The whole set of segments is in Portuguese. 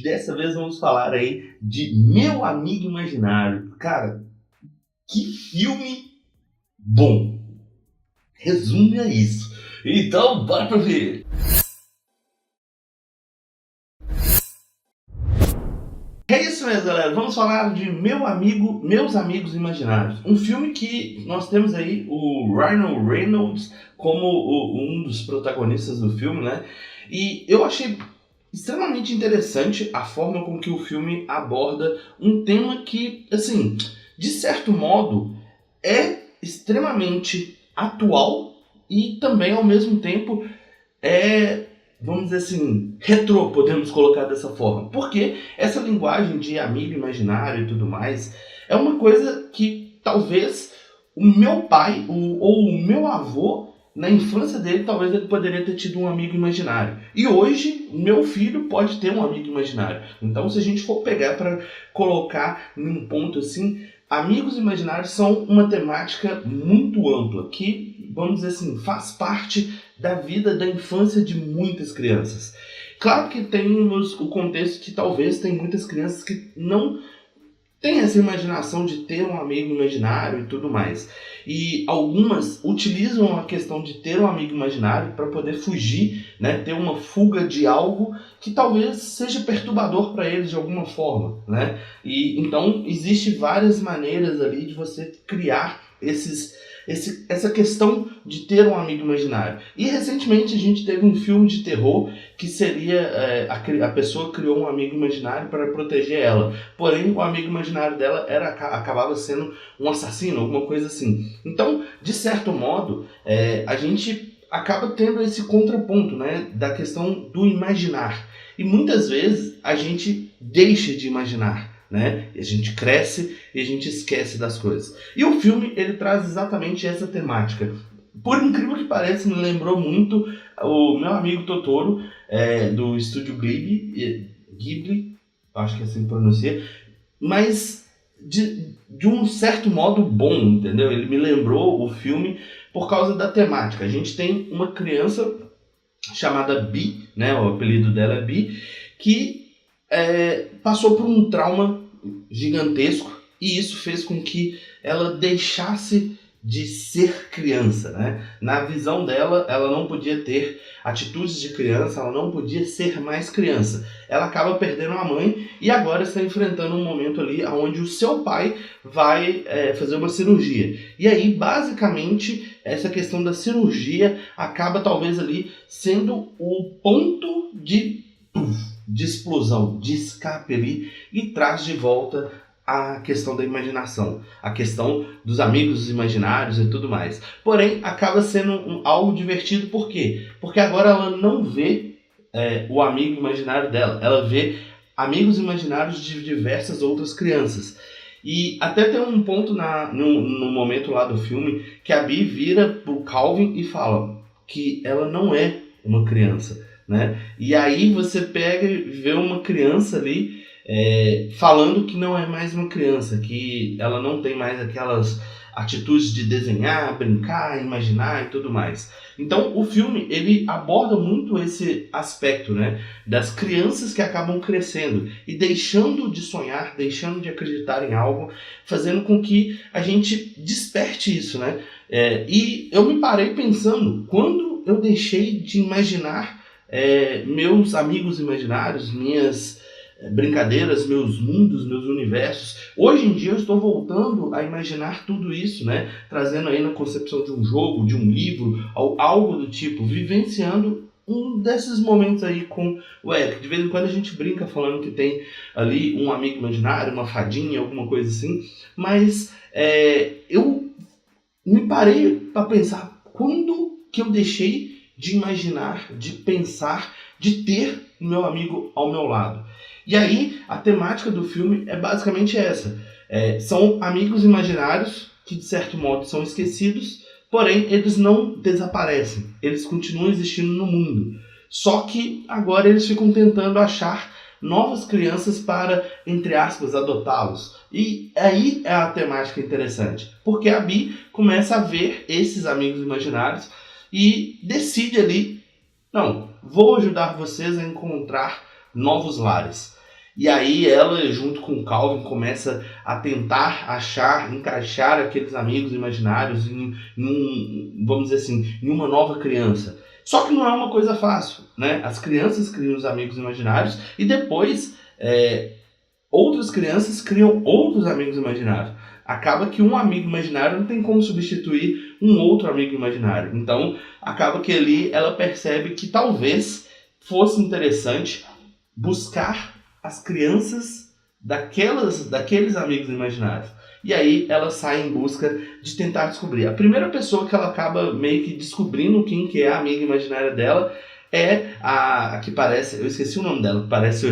Dessa vez vamos falar aí de Meu Amigo Imaginário. Cara, que filme bom! Resume a isso. Então, bora pra ver! É isso mesmo, galera. Vamos falar de Meus Amigos Imaginários. Um filme que nós temos aí o Ryan Reynolds como um dos protagonistas do filme, né? E eu achei extremamente interessante a forma com que o filme aborda um tema que, assim, de certo modo, é extremamente atual e também, ao mesmo tempo, vamos dizer assim, retrô, podemos colocar dessa forma. Porque essa linguagem de amigo imaginário e tudo mais é uma coisa que talvez o meu pai ou o meu avô, na infância dele, talvez ele poderia ter tido um amigo imaginário. E hoje, meu filho pode ter um amigo imaginário. Então, se a gente for pegar para colocar num ponto assim, amigos imaginários são uma temática muito ampla, que, vamos dizer assim, faz parte da vida, da infância de muitas crianças. Claro que tem o contexto que talvez tem muitas crianças que não têm essa imaginação de ter um amigo imaginário e tudo mais. E algumas utilizam a questão de ter um amigo imaginário para poder fugir, né, ter uma fuga de algo que talvez seja perturbador para eles de alguma forma, né? E então existe várias maneiras ali de você criar essa questão de ter um amigo imaginário. E recentemente a gente teve um filme de terror que seria a pessoa criou um amigo imaginário para proteger ela, porém o amigo imaginário dela acabava sendo um assassino, alguma coisa assim. Então, de certo modo, a gente acaba tendo esse contraponto, né, da questão do imaginar. E muitas vezes a gente deixa de imaginar, né? E a gente cresce e a gente esquece das coisas. E o filme, ele traz exatamente essa temática. Por incrível que pareça, me lembrou muito o Meu Amigo Totoro, do estúdio Ghibli, acho que é assim que pronuncia, mas de um certo modo bom, entendeu? Ele me lembrou o filme por causa da temática. A gente tem uma criança chamada Bi, né? O apelido dela é Bi, que passou por um trauma gigantesco e isso fez com que ela deixasse de ser criança, né? Na visão dela, ela não podia ter atitudes de criança, ela não podia ser mais criança. Ela acaba perdendo a mãe e agora está enfrentando um momento ali onde o seu pai vai fazer uma cirurgia. E aí, basicamente, essa questão da cirurgia acaba talvez ali sendo o ponto de explosão, de escape ali e traz de volta a questão da imaginação, a questão dos amigos imaginários e tudo mais. Porém, acaba sendo algo divertido, por quê? Porque agora ela não vê o amigo imaginário dela, ela vê amigos imaginários de diversas outras crianças. E até tem um ponto no momento lá do filme que a Bi vira pro Calvin e fala que ela não é uma criança, né? E aí você pega e vê uma criança ali falando que não é mais uma criança, que ela não tem mais aquelas atitudes de desenhar, brincar, imaginar e tudo mais. Então o filme, ele aborda muito esse aspecto, né, das crianças que acabam crescendo e deixando de sonhar, deixando de acreditar em algo, fazendo com que a gente desperte isso, né? E eu me parei pensando, quando eu deixei de imaginar meus amigos imaginários, minhas brincadeiras, meus mundos, meus universos. Hoje em dia eu estou voltando a imaginar tudo isso, né? Trazendo aí na concepção de um jogo, de um livro, algo do tipo, vivenciando um desses momentos aí com o Eric. De vez em quando a gente brinca falando que tem ali um amigo imaginário, uma fadinha, alguma coisa assim, mas eu me parei para pensar quando que eu deixei de imaginar, de pensar, de ter o meu amigo ao meu lado. E aí, a temática do filme é basicamente essa. São amigos imaginários que, de certo modo, são esquecidos, porém, eles não desaparecem. Eles continuam existindo no mundo. Só que agora eles ficam tentando achar novas crianças para, entre aspas, adotá-los. E aí é a temática interessante. Porque a Bi começa a ver esses amigos imaginários e decide ali, não, vou ajudar vocês a encontrar novos lares. E aí ela, junto com o Calvin, começa a tentar encaixar aqueles amigos imaginários vamos dizer assim, em uma nova criança. Só que não é uma coisa fácil, né? As crianças criam os amigos imaginários e depois outras crianças criam outros amigos imaginários. Acaba que um amigo imaginário não tem como substituir um outro amigo imaginário. Então, acaba que ali ela percebe que talvez fosse interessante buscar as crianças daqueles amigos imaginários. E aí ela sai em busca de tentar descobrir. A primeira pessoa que ela acaba meio que descobrindo quem que é a amiga imaginária dela é a que parece, eu esqueci o nome dela, que parece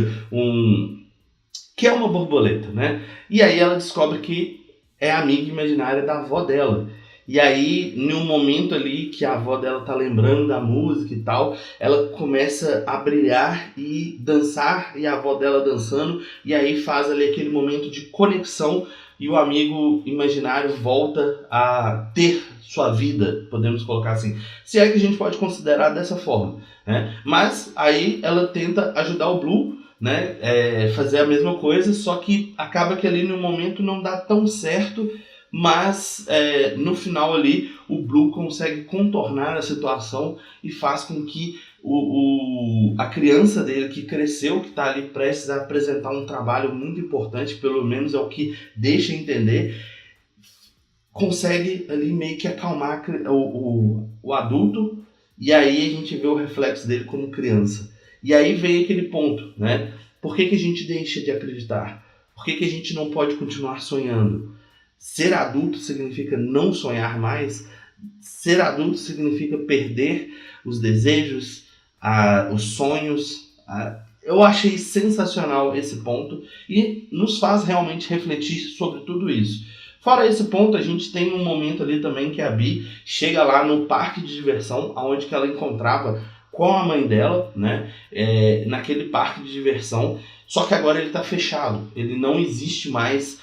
que é uma borboleta, né? E aí ela descobre que é a amiga imaginária da avó dela. E aí, num momento ali que a avó dela tá lembrando da música e tal, ela começa a brilhar e dançar, e a avó dela dançando, e aí faz ali aquele momento de conexão, e o amigo imaginário volta a ter sua vida, podemos colocar assim. Se é que a gente pode considerar dessa forma, né? Mas aí ela tenta ajudar o Blue, né? Fazer a mesma coisa, só que acaba que ali no momento não dá tão certo, mas no final ali o Blue consegue contornar a situação e faz com que a criança dele que cresceu, que está ali prestes a apresentar um trabalho muito importante, pelo menos é o que deixa entender, consegue ali meio que acalmar o adulto, e aí a gente vê o reflexo dele como criança. E aí vem aquele ponto, né? Por que a gente deixa de acreditar? Por que a gente não pode continuar sonhando? Ser adulto significa não sonhar mais? Ser adulto significa perder os desejos, os sonhos? Eu achei sensacional esse ponto e nos faz realmente refletir sobre tudo isso. Fora esse ponto, a gente tem um momento ali também que a Bee chega lá no parque de diversão, onde que ela encontrava com a mãe dela, né? Naquele parque de diversão, só que agora ele está fechado, ele não existe mais.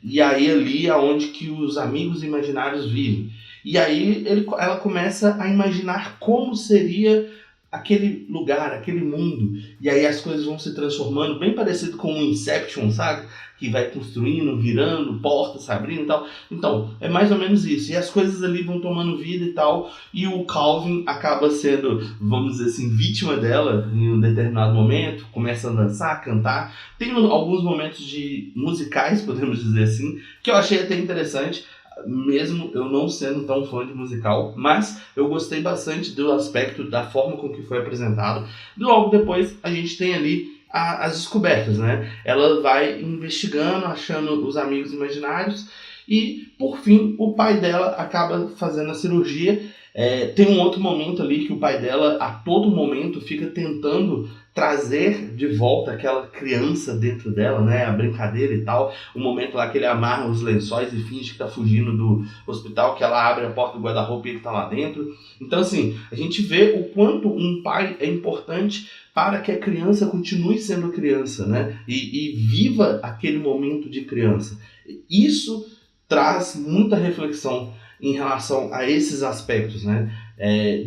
E aí ali é onde que os amigos imaginários vivem. E aí ela começa a imaginar como seria aquele lugar, aquele mundo. E aí as coisas vão se transformando, bem parecido com o Inception, sabe? Que vai construindo, virando, portas se abrindo e tal. Então, é mais ou menos isso. E as coisas ali vão tomando vida e tal. E o Calvin acaba sendo, vamos dizer assim, vítima dela em um determinado momento. Começa a dançar, a cantar. Tem alguns momentos musicais, podemos dizer assim, que eu achei até interessante. Mesmo eu não sendo tão fã de musical, mas eu gostei bastante do aspecto, da forma com que foi apresentado. Logo depois a gente tem ali as descobertas, né? Ela vai investigando, achando os amigos imaginários e, por fim, o pai dela acaba fazendo a cirurgia. Tem um outro momento ali que o pai dela, a todo momento, fica tentando trazer de volta aquela criança dentro dela, né? A brincadeira e tal. O momento lá que ele amarra os lençóis e finge que está fugindo do hospital, que ela abre a porta do guarda-roupa e ele está lá dentro. Então, assim, a gente vê o quanto um pai é importante para que a criança continue sendo criança, né? E viva aquele momento de criança. Isso traz muita reflexão em relação a esses aspectos, né?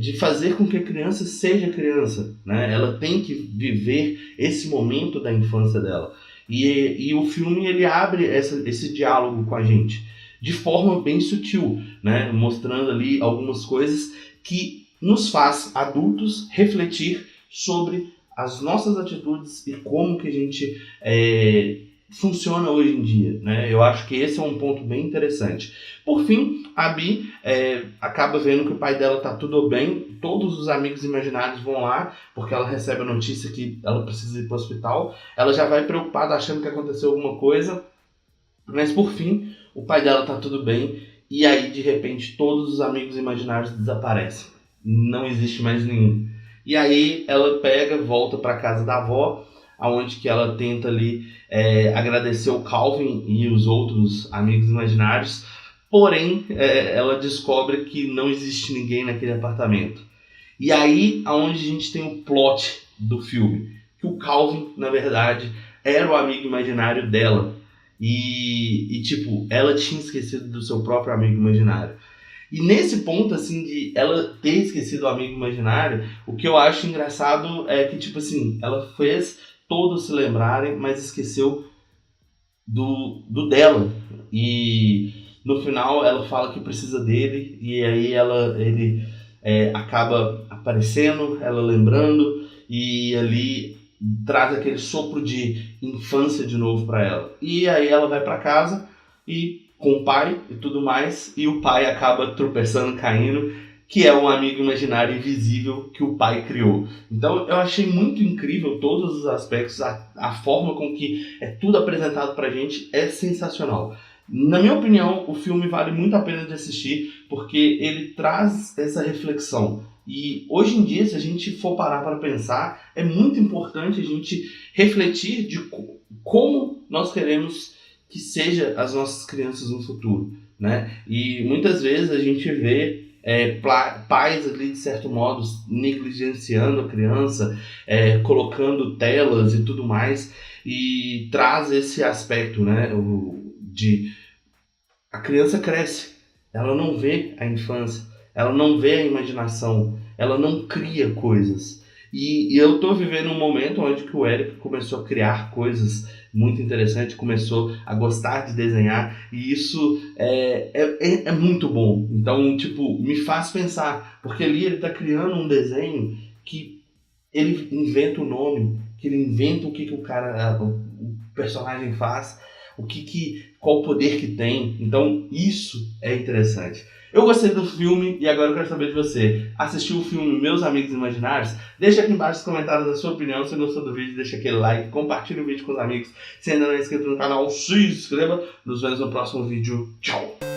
De fazer com que a criança seja criança, né? Ela tem que viver esse momento da infância dela. E o filme ele abre esse diálogo com a gente de forma bem sutil, né? Mostrando ali algumas coisas que nos faz adultos refletir sobre as nossas atitudes e como que a gente funciona hoje em dia, né? Eu acho que esse é um ponto bem interessante. Por fim, a Bee acaba vendo que o pai dela tá tudo bem, todos os amigos imaginários vão lá, porque ela recebe a notícia que ela precisa ir para o hospital. Ela já vai preocupada, achando que aconteceu alguma coisa, mas por fim, o pai dela tá tudo bem, e aí de repente todos os amigos imaginários desaparecem. Não existe mais nenhum. E aí ela volta para casa da avó, aonde que ela tenta ali agradecer o Calvin e os outros amigos imaginários, porém ela descobre que não existe ninguém naquele apartamento. E aí aonde a gente tem o plot do filme, que o Calvin, na verdade, era o amigo imaginário dela, e tipo, ela tinha esquecido do seu próprio amigo imaginário. E nesse ponto, assim, de ela ter esquecido o amigo imaginário, o que eu acho engraçado é que, tipo assim, ela fez todos se lembrarem, mas esqueceu do dela. E no final ela fala que precisa dele, e aí ele acaba aparecendo, ela lembrando, e ali traz aquele sopro de infância de novo para ela. E aí ela vai para casa e com o pai e tudo mais, e o pai acaba tropeçando, caindo, que é um amigo imaginário invisível que o pai criou. Então eu achei muito incrível todos os aspectos, a forma com que é tudo apresentado pra gente é sensacional. Na minha opinião, o filme vale muito a pena de assistir, porque ele traz essa reflexão. E hoje em dia, se a gente for parar para pensar, é muito importante a gente refletir de como nós queremos que seja as nossas crianças no futuro, né? E muitas vezes a gente vê pais ali, de certo modo, negligenciando a criança, colocando telas e tudo mais, e traz esse aspecto, né, de a criança cresce, ela não vê a infância, ela não vê a imaginação, ela não cria coisas. E eu estou vivendo um momento onde que o Eric começou a criar coisas muito interessantes, começou a gostar de desenhar, e isso é muito bom. Então, tipo, me faz pensar, porque ali ele está criando um desenho que ele inventa o nome, que ele inventa o que o personagem faz, qual o poder que tem. Então isso é interessante. Eu gostei do filme e agora eu quero saber de você. Assistiu o filme Meus Amigos Imaginários? Deixa aqui embaixo nos comentários a sua opinião. Se gostou do vídeo, deixa aquele like, compartilha o vídeo com os amigos. Se ainda não é inscrito no canal, se inscreva. Nos vemos no próximo vídeo. Tchau!